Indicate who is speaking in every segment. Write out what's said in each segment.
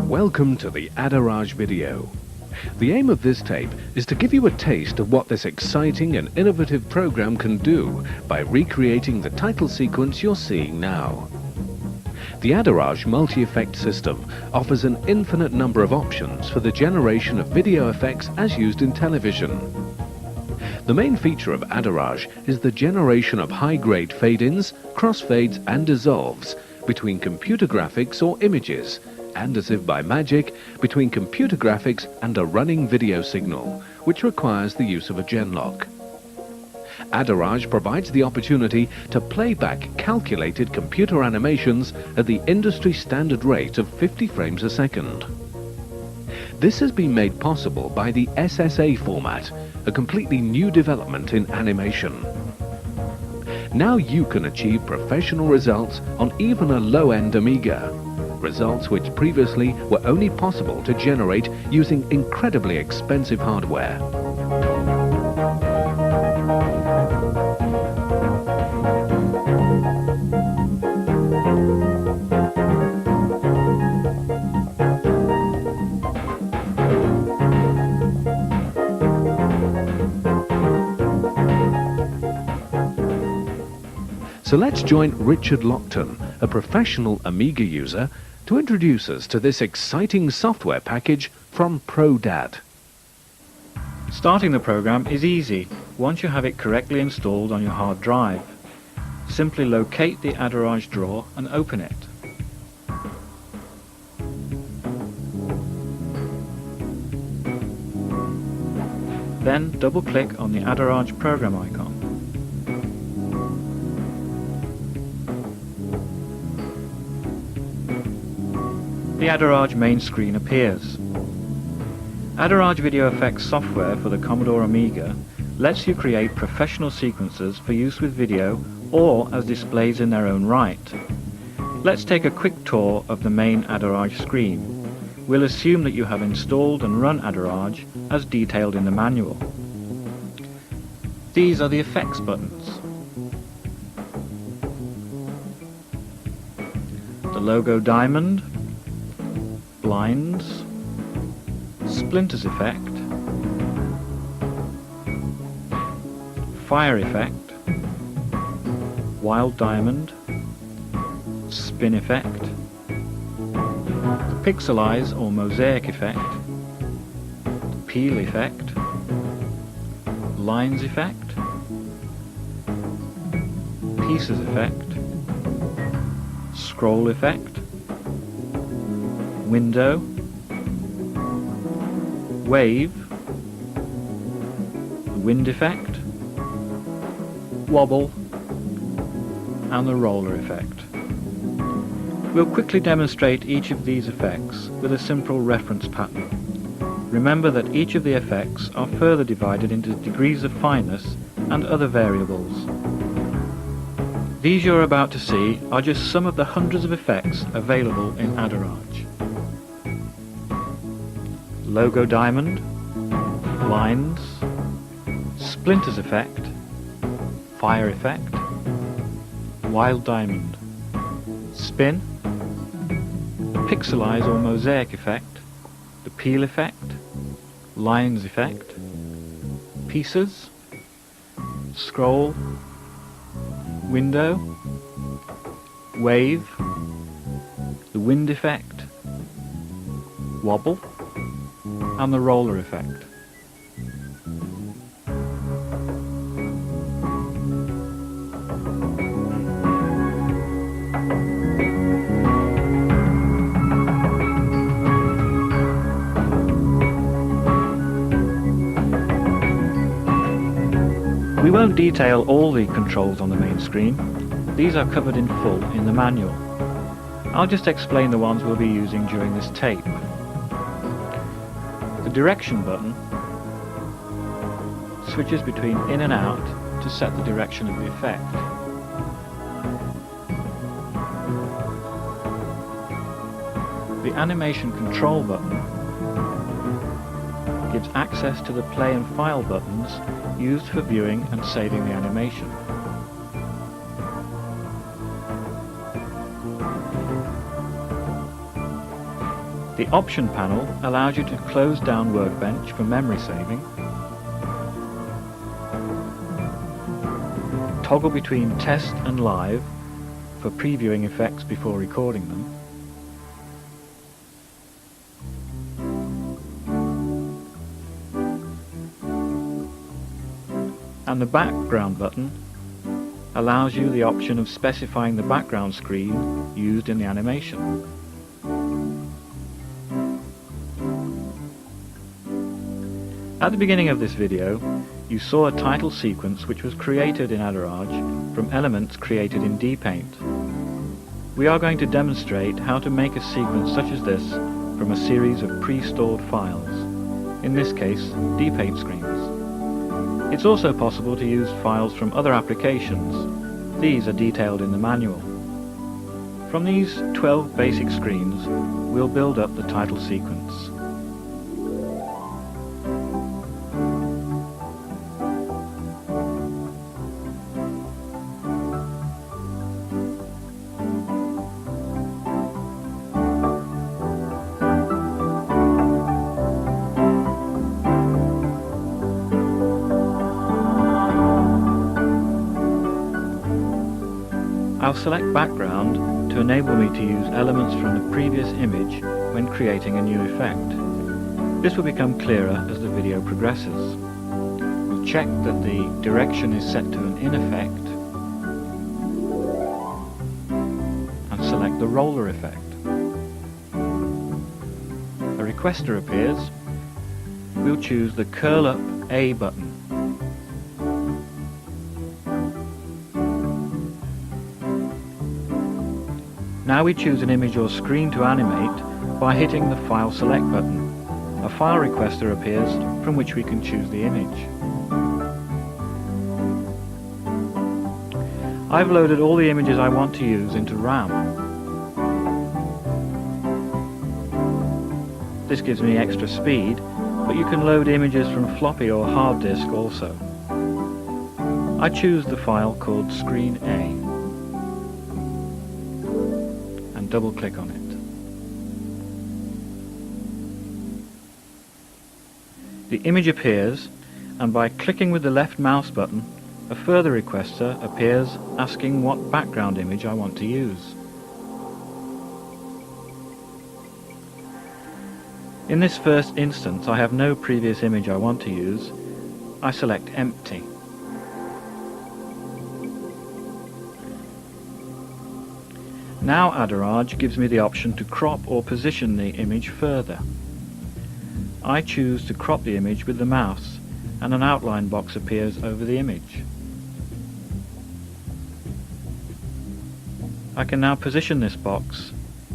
Speaker 1: Welcome to the Adorage video. The aim of this tape is to give you a taste of what this exciting and innovative program can do by recreating the title sequence you're seeing now. The Adorage multi-effect system offers an infinite number of options for the generation of video effects as used in television. The main feature of Adorage is the generation of high-grade fade-ins, crossfades and dissolves between computer graphics or images, and as if by magic, between computer graphics and a running video signal, which requires the use of a genlock. Adorage provides the opportunity to play back calculated computer animations at the industry standard rate of 50 frames a second. This has been made possible by the SSA format, a completely new development in animation. Now you can achieve professional results on even a low-end Amiga. Results which previously were only possible to generate using incredibly expensive hardware. So let's join Richard Lockton, a professional Amiga user, to introduce us to this exciting software package from ProDAD.
Speaker 2: Starting the program is easy once you have it correctly installed on your hard drive. Simply locate the Adorage drawer and open it. Then double-click on the Adorage program icon. The Adorage main screen appears. Adorage video effects software for the Commodore Amiga lets you create professional sequences for use with video or as displays in their own right. Let's take a quick tour of the main Adorage screen. We'll assume that you have installed and run Adorage as detailed in the manual. These are the effects buttons. The logo diamond, blinds, splinters effect, fire effect, wild diamond, spin effect, the pixelize or mosaic effect, the peel effect, lines effect, pieces effect, scroll effect, window, wave, the wind effect, wobble, and the roller effect. We'll quickly demonstrate each of these effects with a simple reference pattern. Remember that each of the effects are further divided into degrees of fineness and other variables. These you're about to see are just some of the hundreds of effects available in Adorage. Logo diamond, lines, splinters effect, fire effect, wild diamond, spin, the pixelize or mosaic effect, the peel effect, lines effect, pieces, scroll, window, wave, the wind effect, wobble, and the roller effect. We won't detail all the controls on the main screen. These are covered in full in the manual. I'll just explain the ones we'll be using during this tape. The direction button switches between in and out to set the direction of the effect. The animation control button gives access to the play and file buttons used for viewing and saving the animation. The option panel allows you to close down Workbench for memory saving, toggle between test and live for previewing effects before recording them, and the background button allows you the option of specifying the background screen used in the animation. At the beginning of this video, you saw a title sequence which was created in Adorage from elements created in dpaint. We are going to demonstrate how to make a sequence such as this from a series of pre-stored files, in this case dpaint screens. It's also possible to use files from other applications. These are detailed in the manual. From these 12 basic screens, we'll build up the title sequence. I'll select background to enable me to use elements from the previous image when creating a new effect. This will become clearer as the video progresses. We'll check that the direction is set to an in effect and select the roller effect. A requester appears. We'll choose the curl up A button. Now we choose an image or screen to animate by hitting the File Select button. A file requester appears from which we can choose the image. I've loaded all the images I want to use into RAM. This gives me extra speed, but you can load images from floppy or hard disk also. I choose the file called Screen A. Double click on it. The image appears, and by clicking with the left mouse button, a further requester appears asking what background image I want to use. In this first instance, I have no previous image I want to use. I select Empty. Now Adorage gives me the option to crop or position the image further. I choose to crop the image with the mouse, and an outline box appears over the image. I can now position this box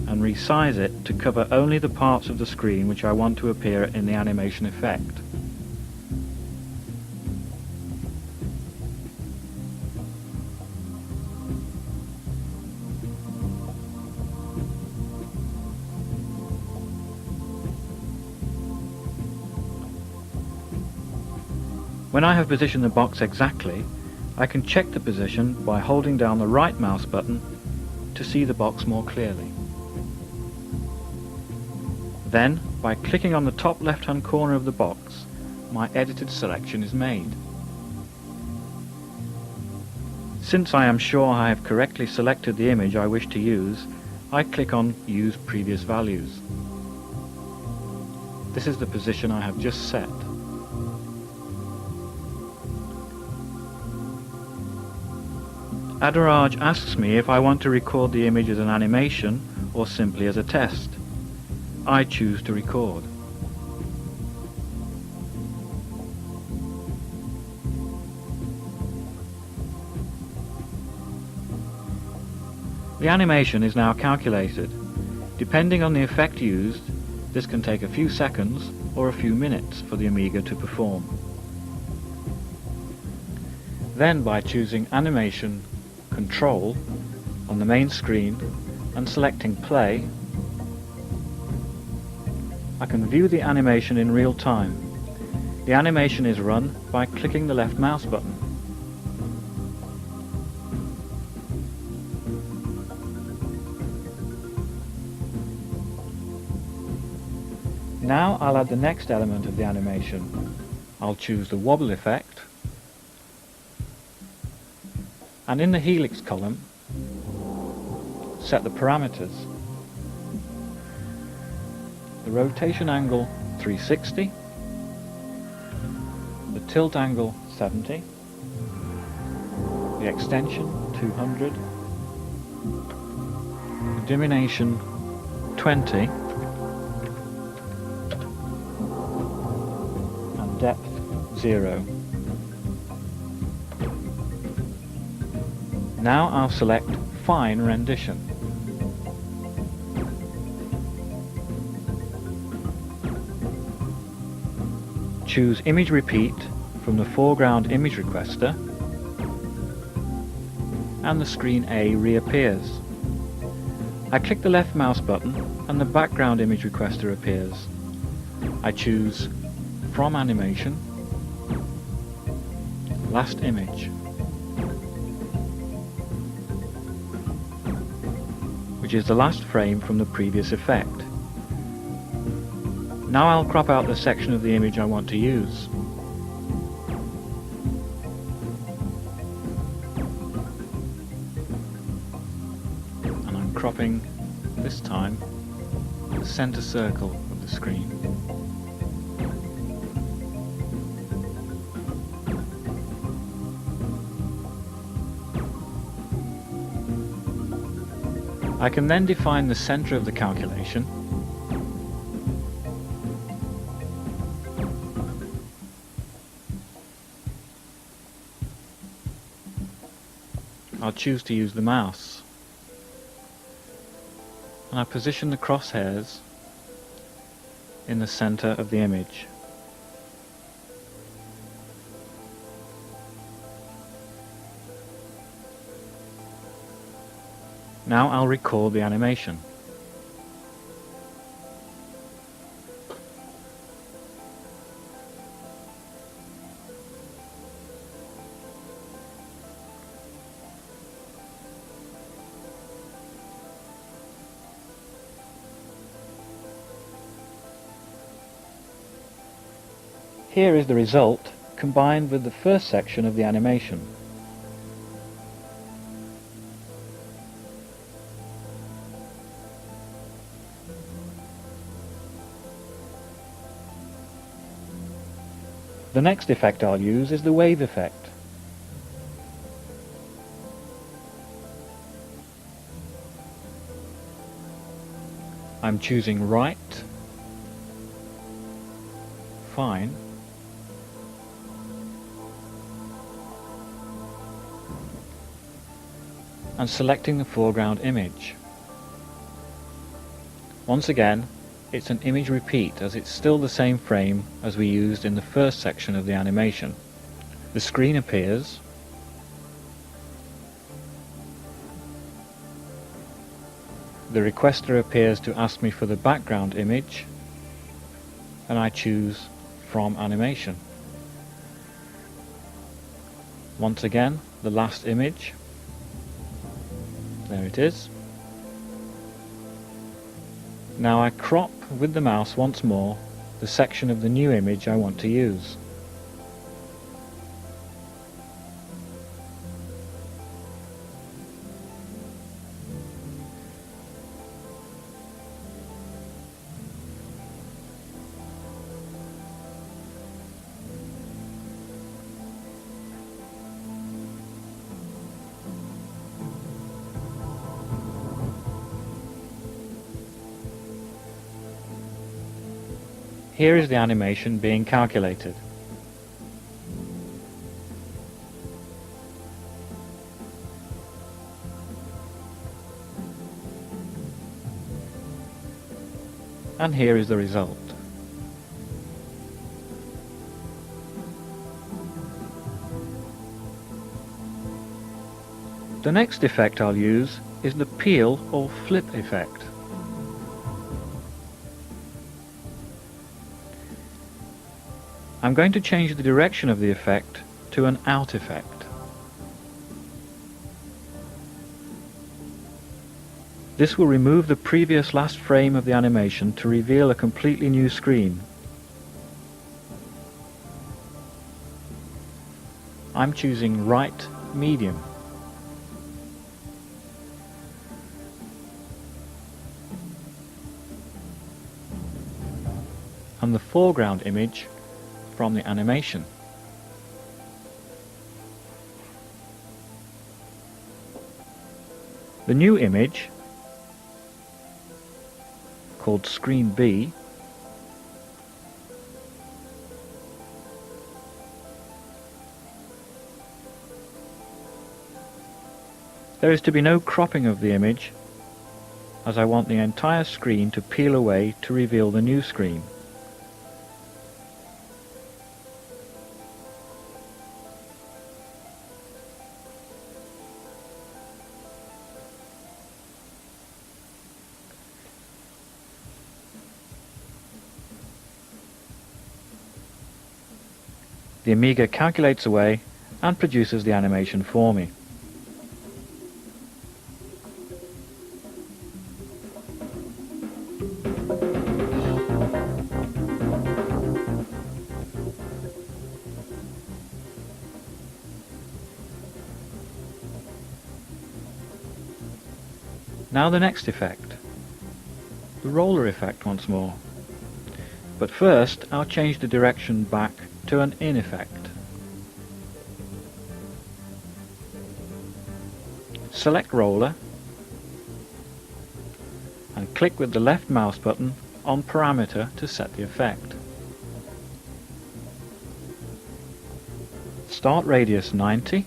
Speaker 2: and resize it to cover only the parts of the screen which I want to appear in the animation effect. When I have positioned the box exactly, I can check the position by holding down the right mouse button to see the box more clearly. Then, by clicking on the top left-hand corner of the box, my edited selection is made. Since I am sure I have correctly selected the image I wish to use, I click on Use Previous Values. This is the position I have just set. Adorage asks me if I want to record the image as an animation or simply as a test. I choose to record. The animation is now calculated. Depending on the effect used, this can take a few seconds or a few minutes for the Amiga to perform. Then by choosing Animation Control on the main screen and selecting Play, I can view the animation in real time. The animation is run by clicking the left mouse button. Now I'll add the next element of the animation. I'll choose the wobble effect, and in the helix column set the parameters. The rotation angle 360, the tilt angle 70, the extension 200, the diminution 20, and depth 0. Now I'll select Fine Rendition. Choose Image Repeat from the foreground image requester, and the screen A reappears. I click the left mouse button and the background image requester appears. I choose From Animation, Last Image, which is the last frame from the previous effect. Now I'll crop out the section of the image I want to use. And I'm cropping, this time, the center circle of the screen. I can then define the center of the calculation I'll choose to use the mouse, and I position the crosshairs in the center of the image. Now I'll record the animation. Here is the result combined with the first section of the animation. The next effect I'll use is the wave effect. I'm choosing Right, Fine, and selecting the foreground image. Once again, it's an image repeat as it's still the same frame as we used in the first section of the animation. The screen appears, the requester appears to ask me for the background image, and I choose From Animation. Once again, the last image. There it is. Now I crop with the mouse once more the section of the new image I want to use. Here is the animation being calculated. And here is the result. The next effect I'll use is the peel or flip effect. I'm going to change the direction of the effect to an out effect. This will remove the previous last frame of the animation to reveal a completely new screen. I'm choosing right medium. And the foreground image from the animation. The new image, called Screen B, there is to be no cropping of the image, as I want the entire screen to peel away to reveal the new screen. The Amiga calculates away and produces the animation for me. Now the next effect, the roller effect once more. But first I'll change the direction back to an in effect. Select roller and click with the left mouse button on parameter to set the effect. Start radius 90,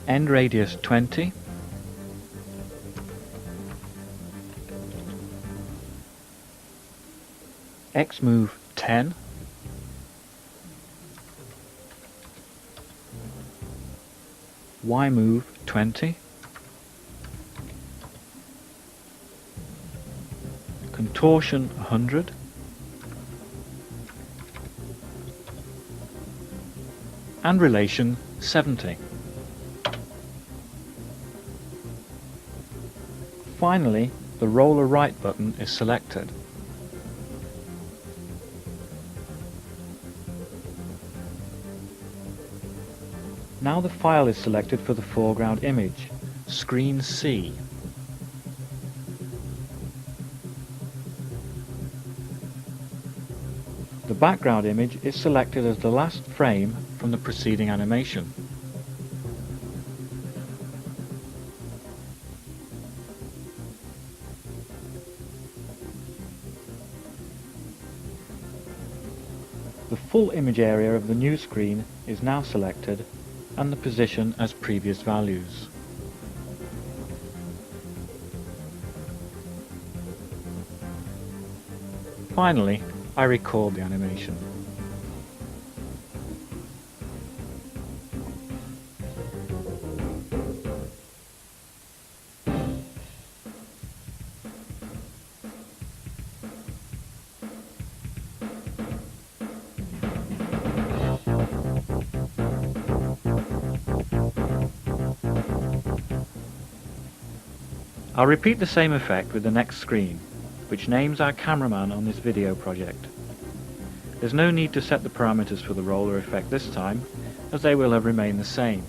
Speaker 2: end radius 20, X move 10, Y move 20, contortion 100, and relation 70. Finally, the roller right button is selected. Now the file is selected for the foreground image, Screen C. The background image is selected as the last frame from the preceding animation. The full image area of the new screen is now selected and the position as previous values. Finally, I record the animation. I'll repeat the same effect with the next screen, which names our cameraman on this video project. There's no need to set the parameters for the roller effect this time, as they will have remained the same.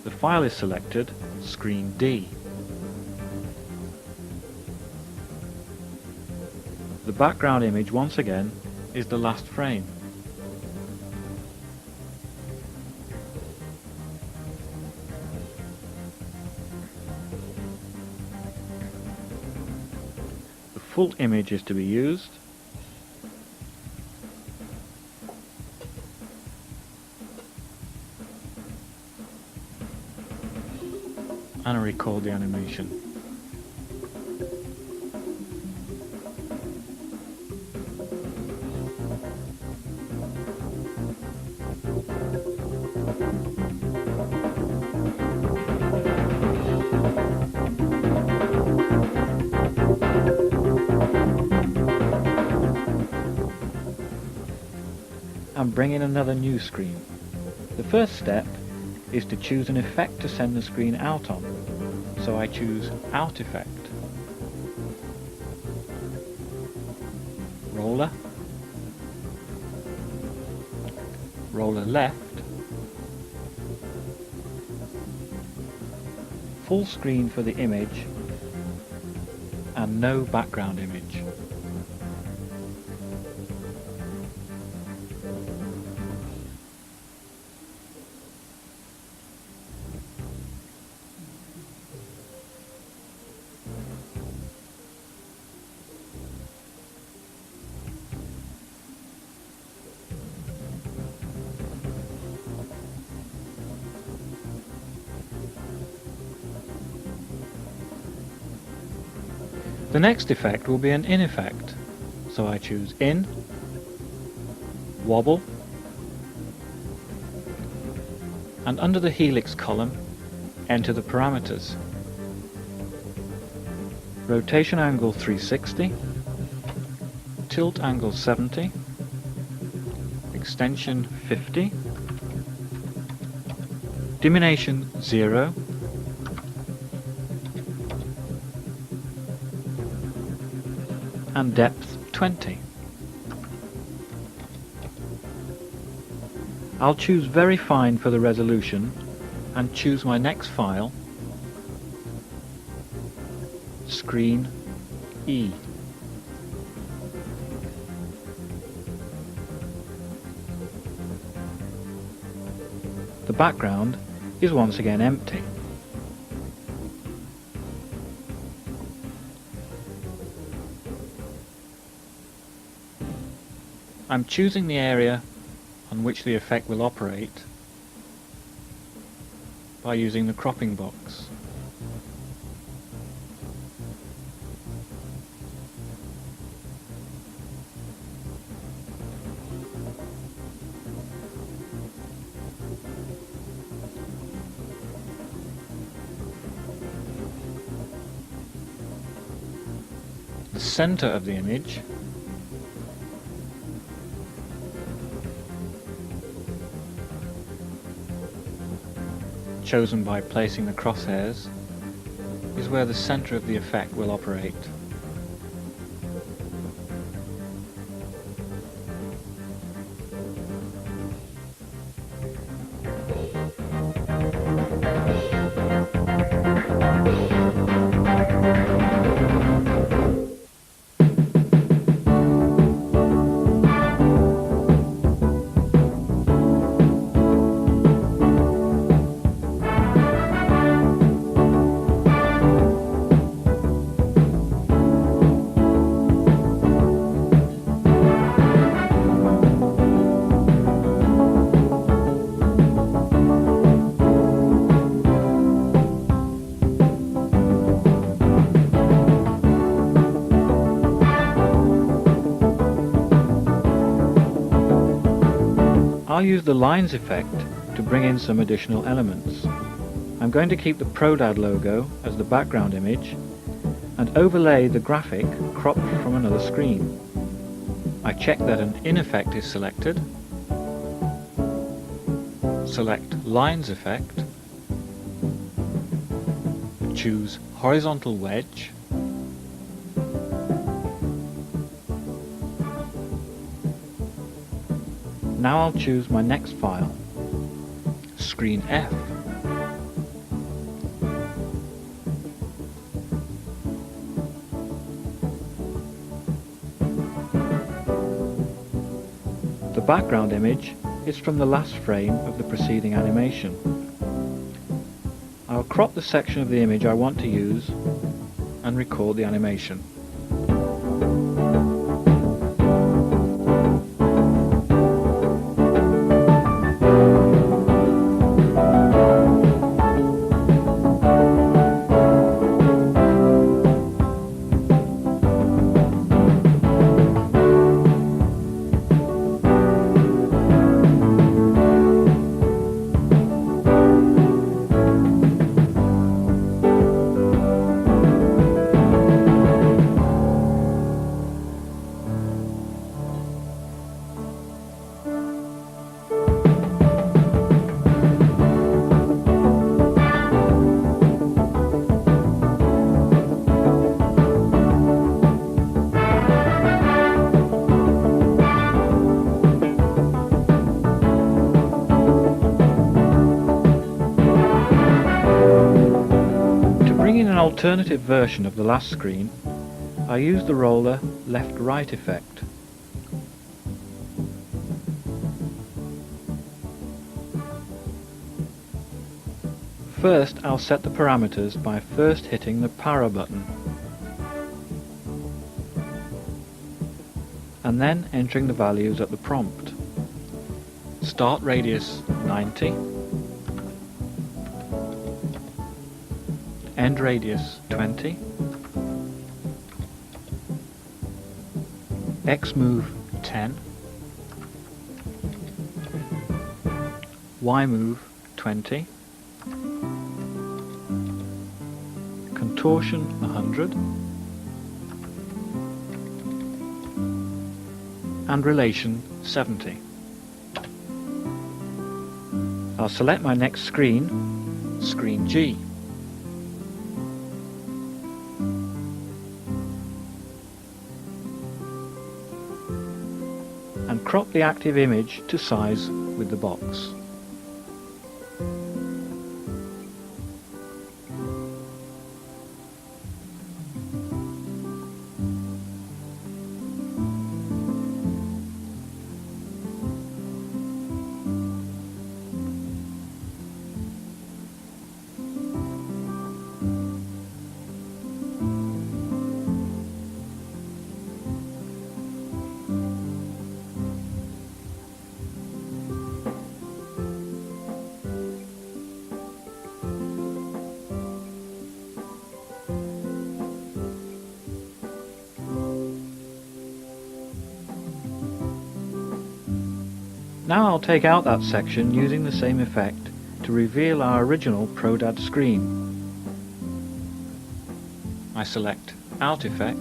Speaker 2: The file is selected, Screen D. The background image once again is the last frame. The full image is to be used, and I record the animation. And bring in another new screen. The first step is to choose an effect to send the screen out on, so I choose Out Effect, Roller, Roller Left, Full Screen for the image, and no background image. The next effect will be an in effect, so I choose In, Wobble, and under the Helix column, enter the parameters. Rotation angle 360, tilt angle 70, extension 50, diminution 0, and depth 20. I'll choose Very Fine for the resolution and choose my next file, Screen E. The background is once again empty. I'm choosing the area on which the effect will operate by using the cropping box. The center of the image chosen by placing the crosshairs is where the center of the effect will operate. I'll use the lines effect to bring in some additional elements. I'm going to keep the Prodad logo as the background image and overlay the graphic cropped from another screen. I check that an in effect is selected, select Lines effect, choose Horizontal Wedge, now I'll choose my next file, Screen F. The background image is from the last frame of the preceding animation. I'll crop the section of the image I want to use and record the animation. alternative version of the last screen, I use the roller left-right effect. First, I'll set the parameters by first hitting the para button, and then entering the values at the prompt. Start radius 90, end radius 20, X move 10, Y move 20, contortion 100, and relation 70. I'll select my next screen, screen G. And crop the active image to size with the box. Now I'll take out that section using the same effect to reveal our original ProDAD screen. I select Out Effect,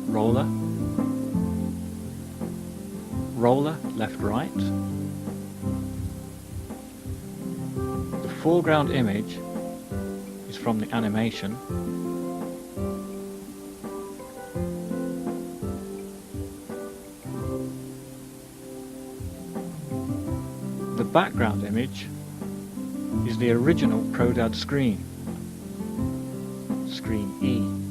Speaker 2: Roller, Roller left-right. The foreground image is from the animation. The background image is the original ProDAD screen, screen E.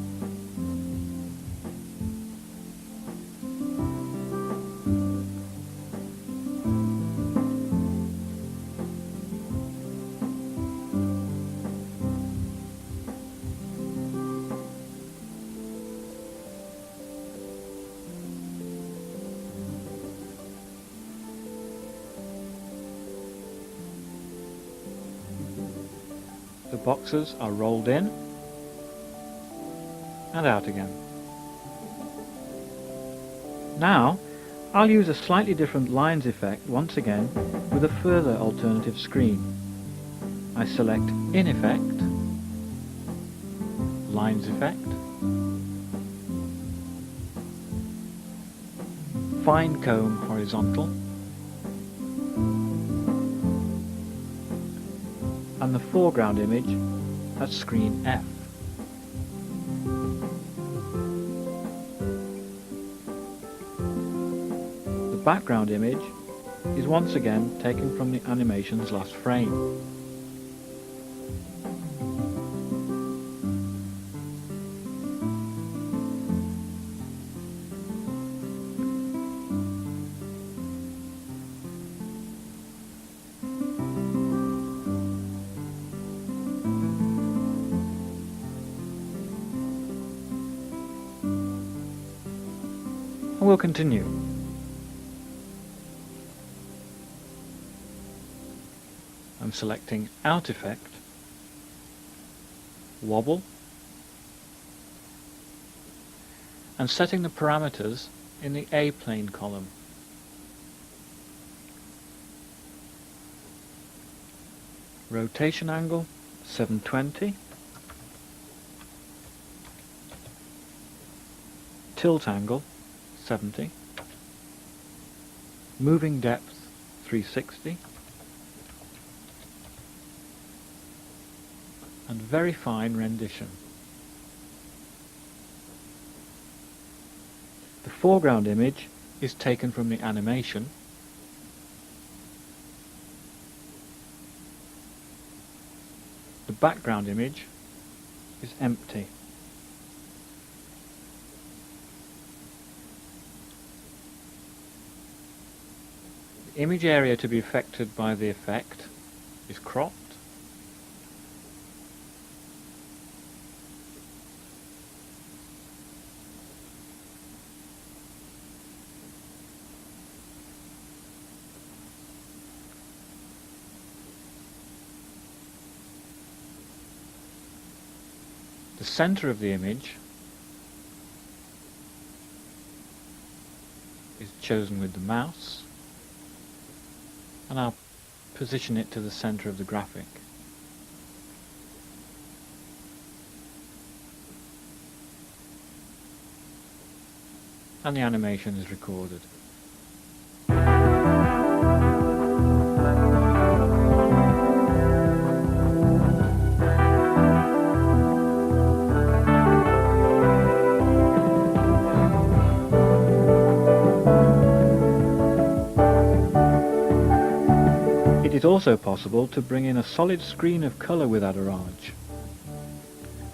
Speaker 2: The boxes are rolled in and out again. Now I'll use a slightly different lines effect once again with a further alternative screen. I select In Effect, Lines Effect, Fine Comb Horizontal, and the foreground image at screen F. The background image is once again taken from the animation's last frame. We'll continue. I'm selecting Out Effect, Wobble, and setting the parameters in the A-plane column. Rotation angle 720, tilt angle 70, moving depth 360, and very fine rendition. The foreground image is taken from the animation, The background image is empty. The image area to be affected by the effect is cropped. The center of the image is chosen with the mouse, and I'll position it to the center of the graphic. And the animation is recorded. It is also possible to bring in a solid screen of color with Adorage.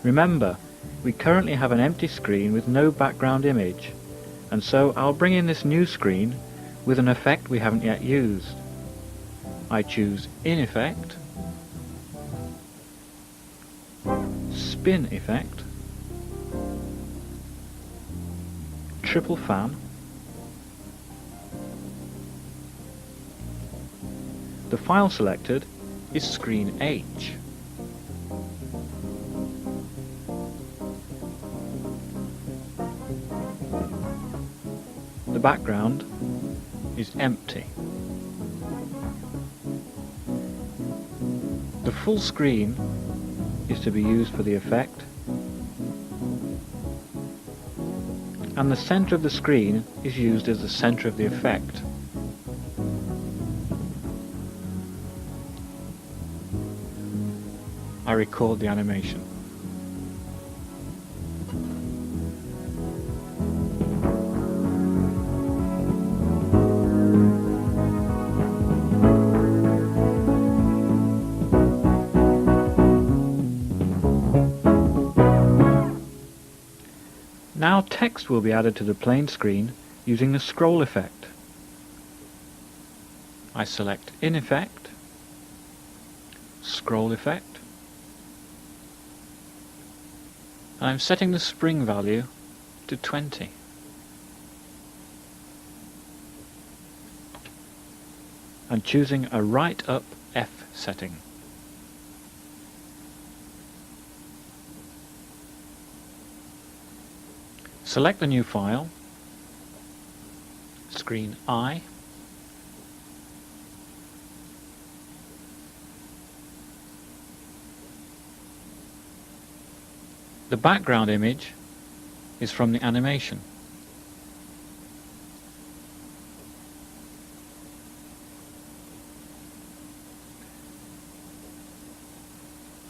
Speaker 2: Remember, we currently have an empty screen with no background image, and so I'll bring in this new screen with an effect we haven't yet used. I choose In Effect, Spin Effect, Triple Fan. The file selected is Screen H. The background is empty. The full screen is to be used for the effect, and the center of the screen is used as the center of the effect. I record the animation. Now text will be added to the plain screen using the scroll effect. I select In Effect, Scroll Effect, and I'm setting the spring value to 20. And choosing a right up F setting. Select the new file, Screen I, the background image is from the animation.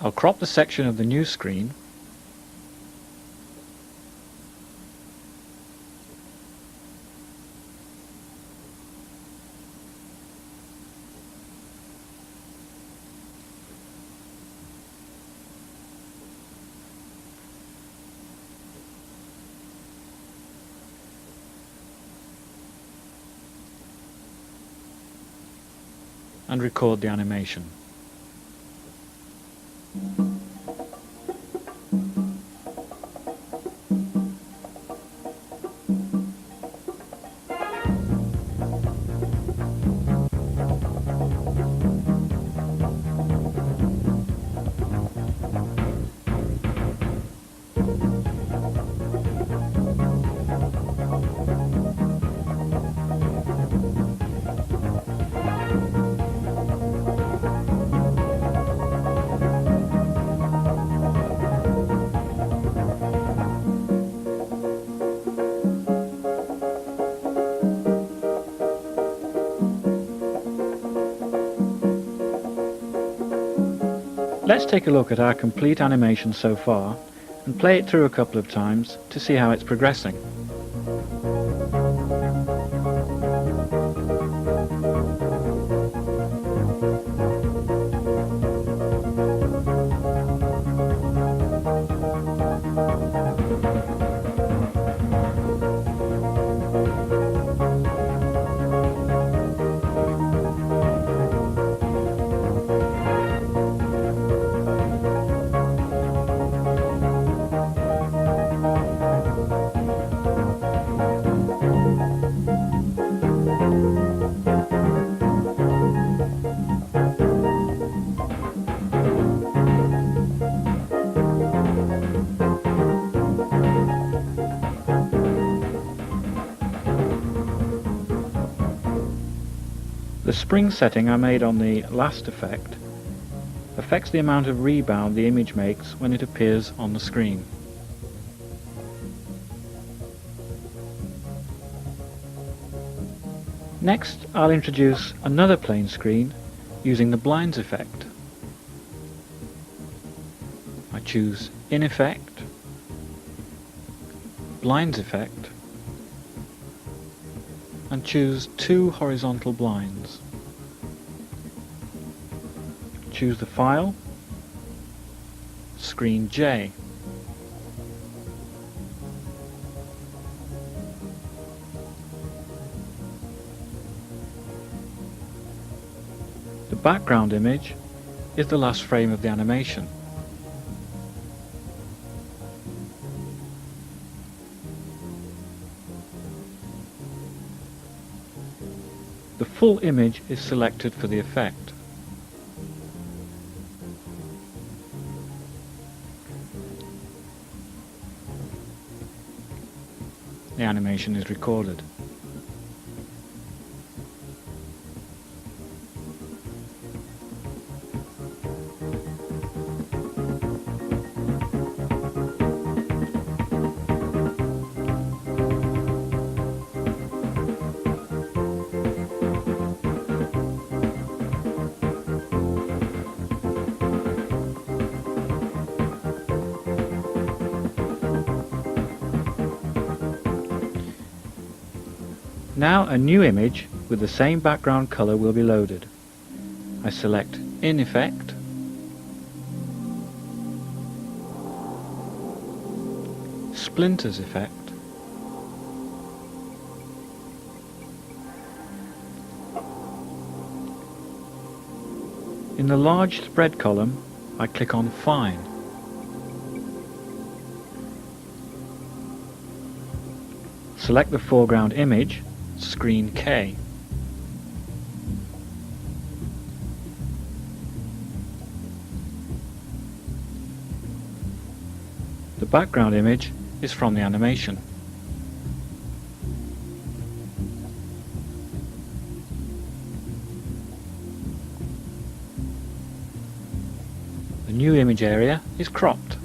Speaker 2: I'll crop the section of the new screen and record the animation. Let's take a look at our complete animation so far and play it through a couple of times to see how it's progressing. The spring setting I made on the last effect affects the amount of rebound the image makes when it appears on the screen. Next, I'll introduce another plane screen using the blinds effect. I choose In Effect, Blinds Effect, and choose 2 horizontal blinds. Choose the file, Screen J. The background image is the last frame of the animation. The full image is selected for the effect. The animation is recorded. Now a new image with the same background color will be loaded. I select In Effect, Splinters Effect, in the large spread column I click on Fine. Select the foreground image, Screen K. The background image is from the animation. The new image area is cropped.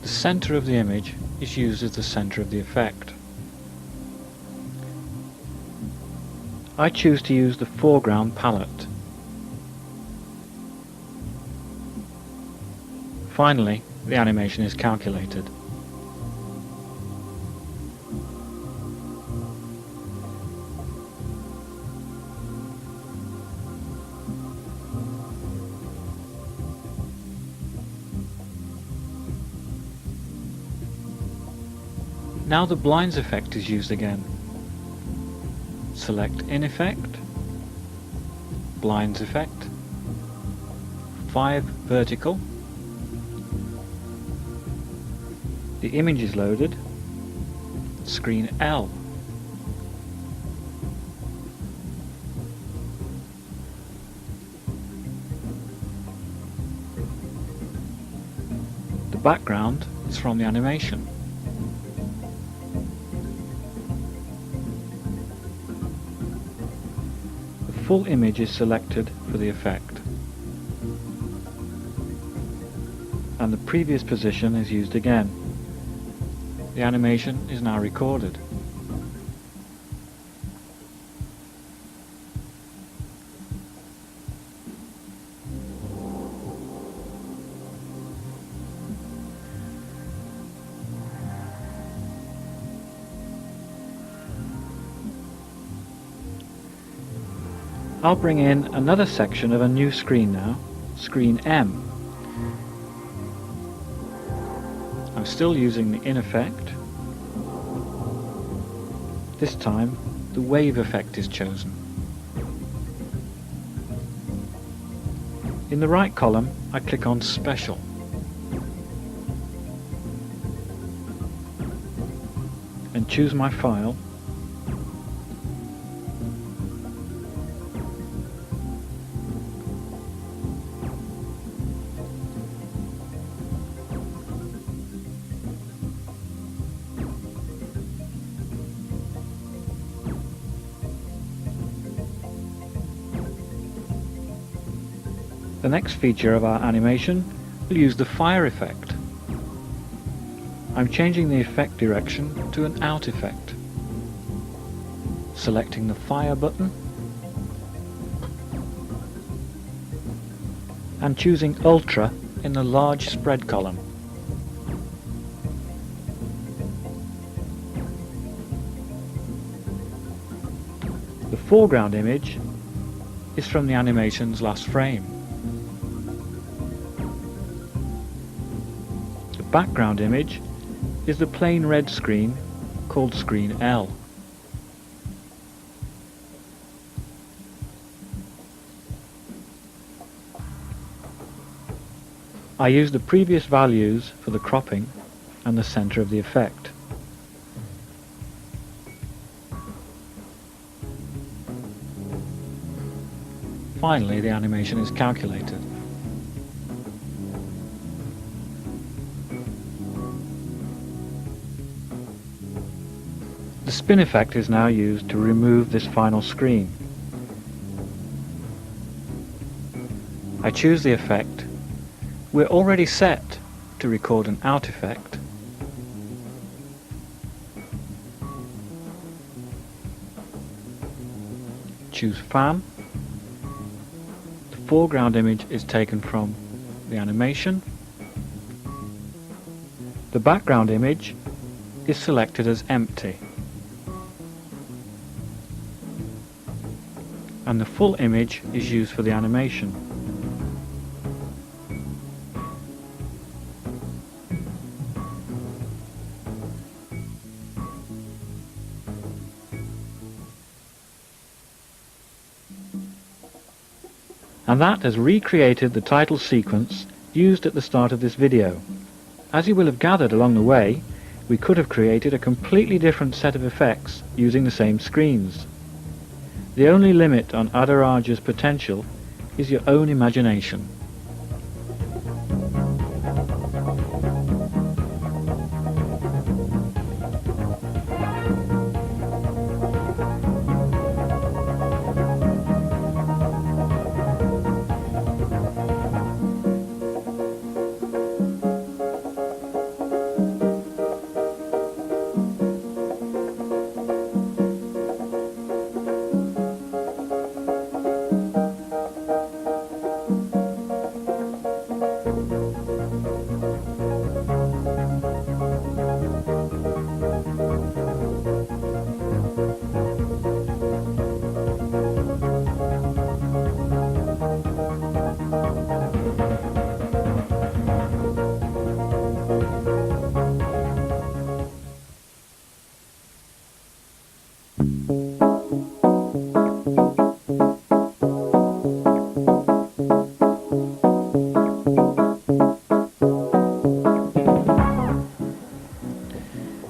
Speaker 2: The center of the image is used as the center of the effect. I choose to use the foreground palette. Finally, the animation is calculated. Now the blinds effect is used again. Select In Effect, Blinds Effect, 5 vertical. The image is loaded. Screen L. The background is from the animation. The full image is selected for the effect, and the previous position is used again. The animation is now recorded. I'll bring in another section of a new screen now, Screen M. I'm still using the In Effect. This time, the Wave effect is chosen. In the right column, I click on Special. choose my file. The next feature of our animation will use the fire effect. I'm changing the effect direction to an out effect. Selecting the fire button and choosing Ultra in the large spread column. The foreground image is from the animation's last frame. The background image is the plain red screen called screen L. I use the previous values for the cropping and the center of the effect. Finally, the animation is calculated. The spin effect is now used to remove this final screen. I choose the effect. We're already set to record an out effect. Choose fan. The foreground image is taken from the animation. The background image is selected as empty. And the full image is used for the animation. And that has recreated the title sequence used at the start of this video. As you will have gathered along the way, we could have created a completely different set of effects using the same screens. The only limit on Adhiraja's potential is your own imagination.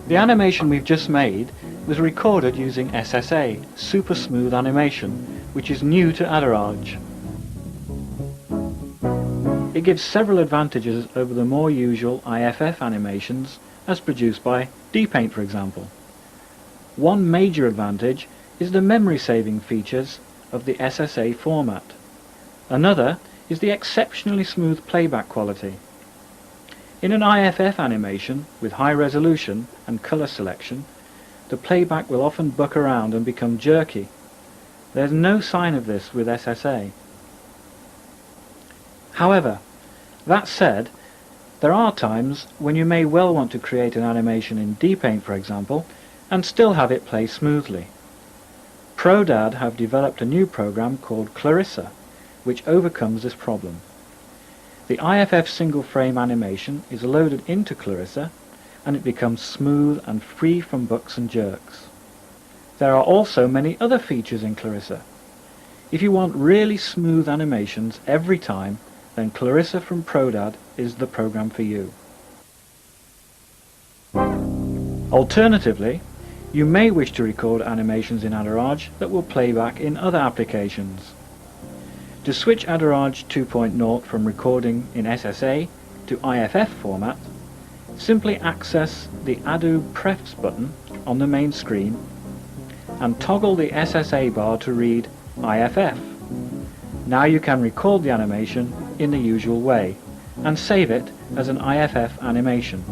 Speaker 2: The animation we've just made was recorded using SSA, Super Smooth Animation, which is new to Adorage. It gives several advantages over the more usual IFF animations as produced by dPaint, for example. One major advantage is the memory saving features of the SSA format. Another is the exceptionally smooth playback quality. In an IFF animation with high resolution and color selection, the playback will often buck around and become jerky. There's no sign of this with SSA. However, that said, there are times when you may well want to create an animation in dPaint, for example, and still have it play smoothly. ProDad have developed a new program called Clarissa, which overcomes this problem. The IFF single frame animation is loaded into Clarissa and it becomes smooth and free from bucks and jerks. There are also many other features in Clarissa. If you want really smooth animations every time, then Clarissa from ProDad is the program for you. Alternatively, You may wish to record animations in Adorage that will play back in other applications. To switch Adorage 2.0 from recording in SSA to IFF format, simply access the Ado Prefs button on the main screen and toggle the SSA bar to read IFF. Now you can record the animation in the usual way and save it as an IFF animation.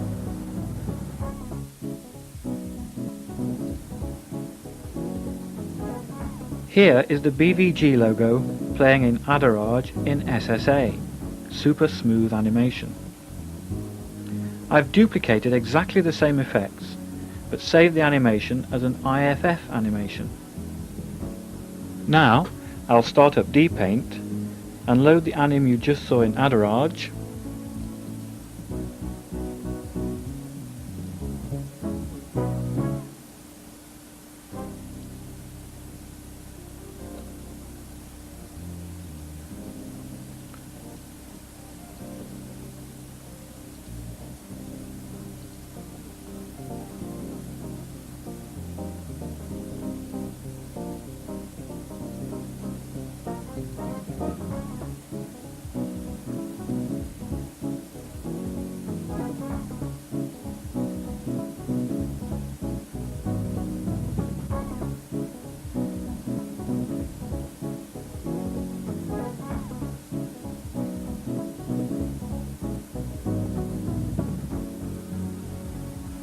Speaker 2: Here is the BVG logo playing in Adorage in SSA, super smooth animation. I've duplicated exactly the same effects, but saved the animation as an IFF animation. Now I'll start up dPaint and load the anim you just saw in Adorage.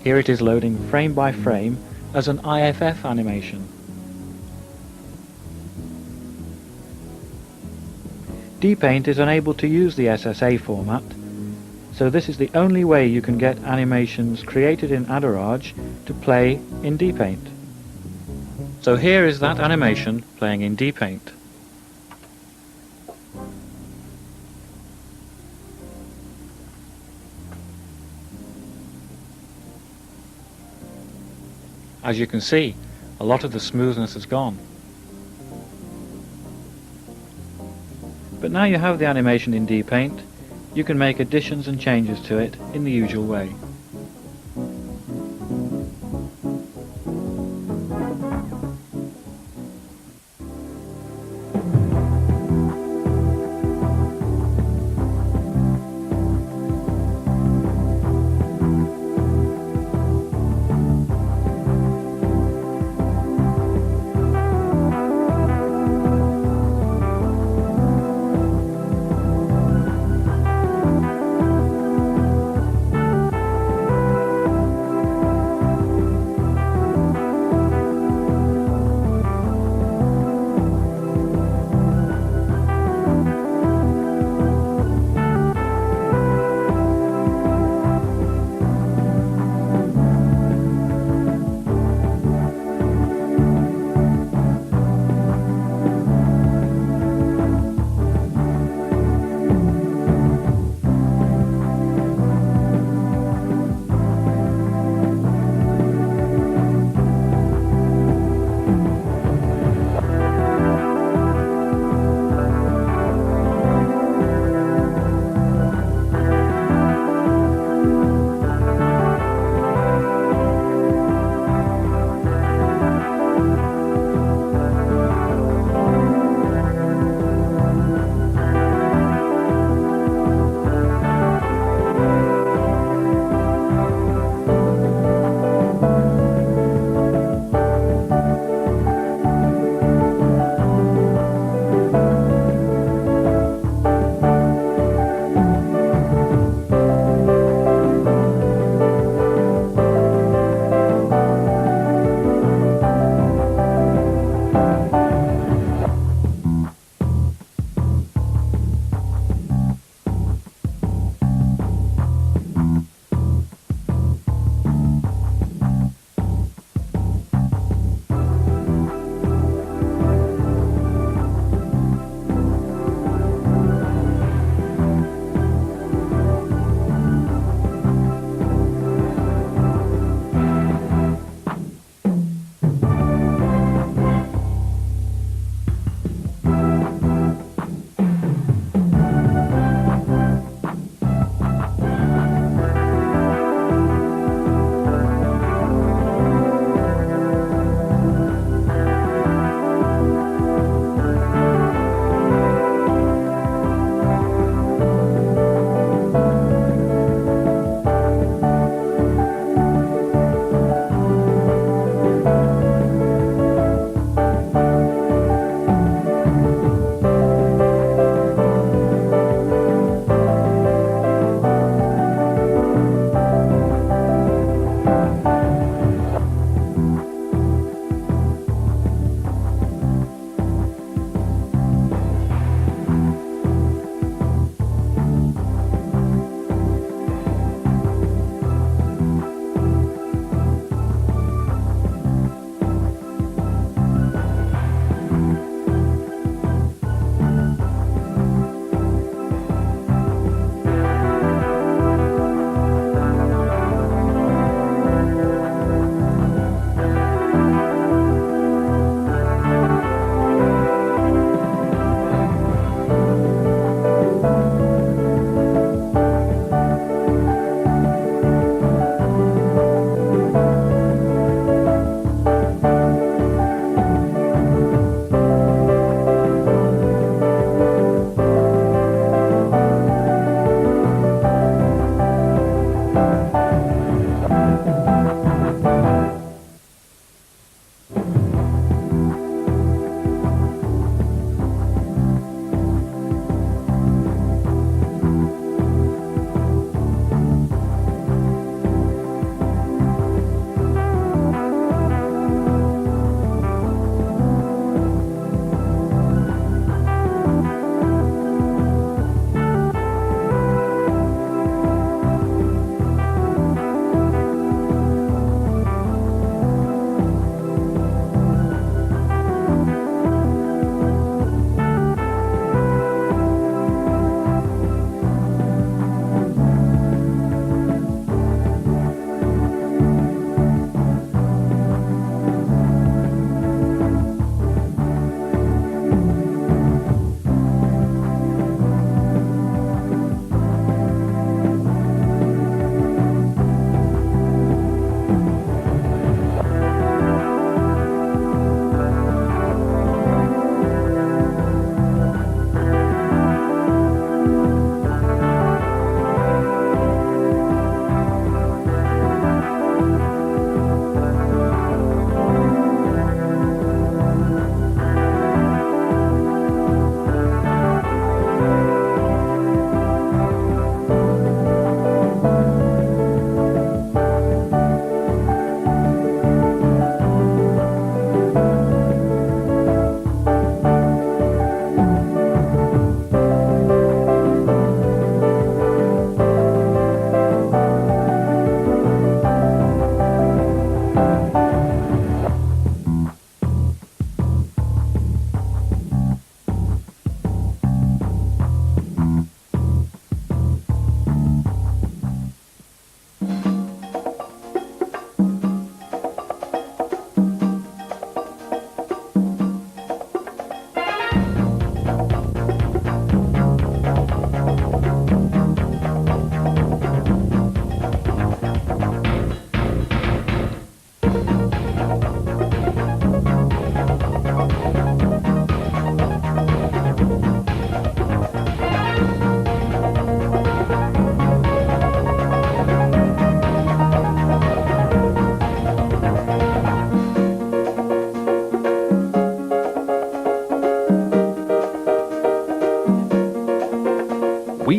Speaker 2: Here it is loading frame by frame as an IFF animation. dPaint is unable to use the SSA format, so this is the only way you can get animations created in Adorage to play in dPaint. So here is that animation playing in dPaint. As you can see, a lot of the smoothness has gone. But now you have the animation in dPaint, you can make additions and changes to it in the usual way.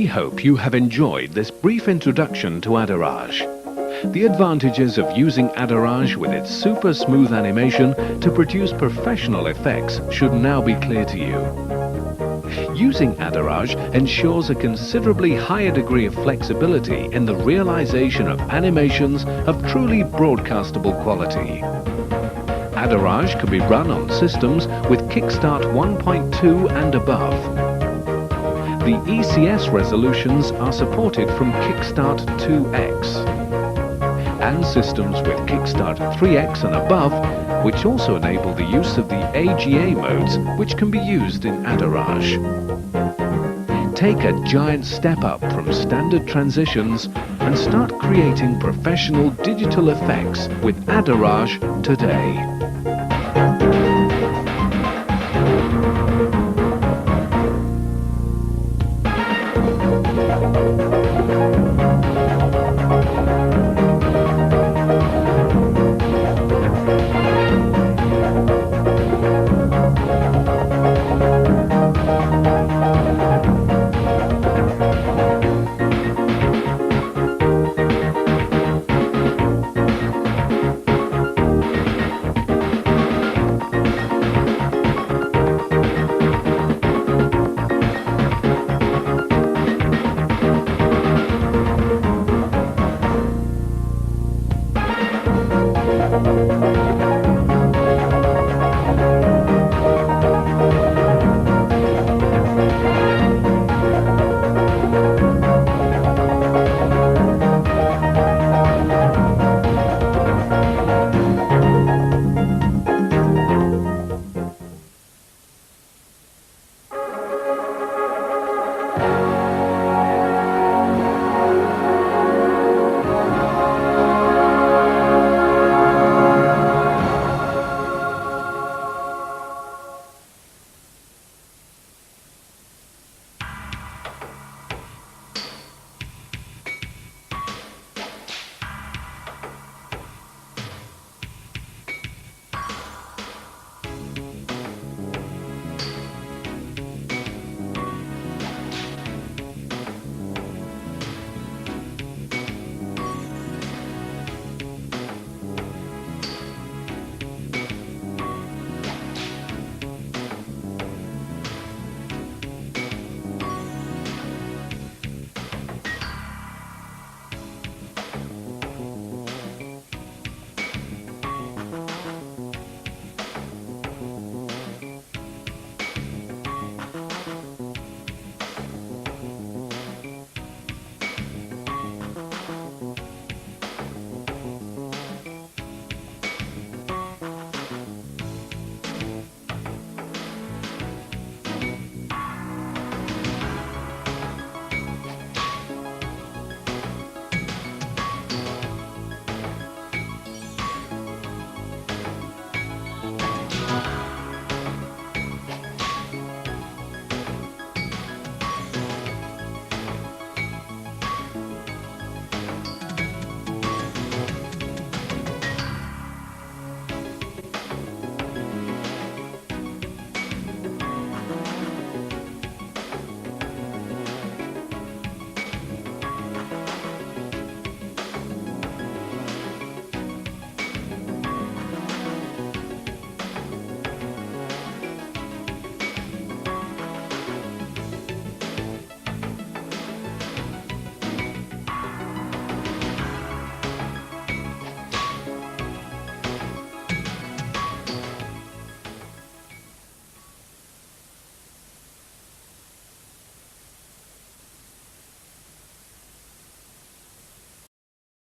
Speaker 1: We hope you have enjoyed this brief introduction to Adorage. The advantages of using Adorage with its super smooth animation to produce professional effects should now be clear to you. Using Adorage ensures a considerably higher degree of flexibility in the realization of animations of truly broadcastable quality. Adorage can be run on systems with Kickstart 1.2 and above. The ECS resolutions are supported from Kickstart 2X, and systems with Kickstart 3X and above, which also enable the use of the AGA modes, which can be used in Adorage. Take a giant step up from standard transitions and start creating professional digital effects with Adorage today.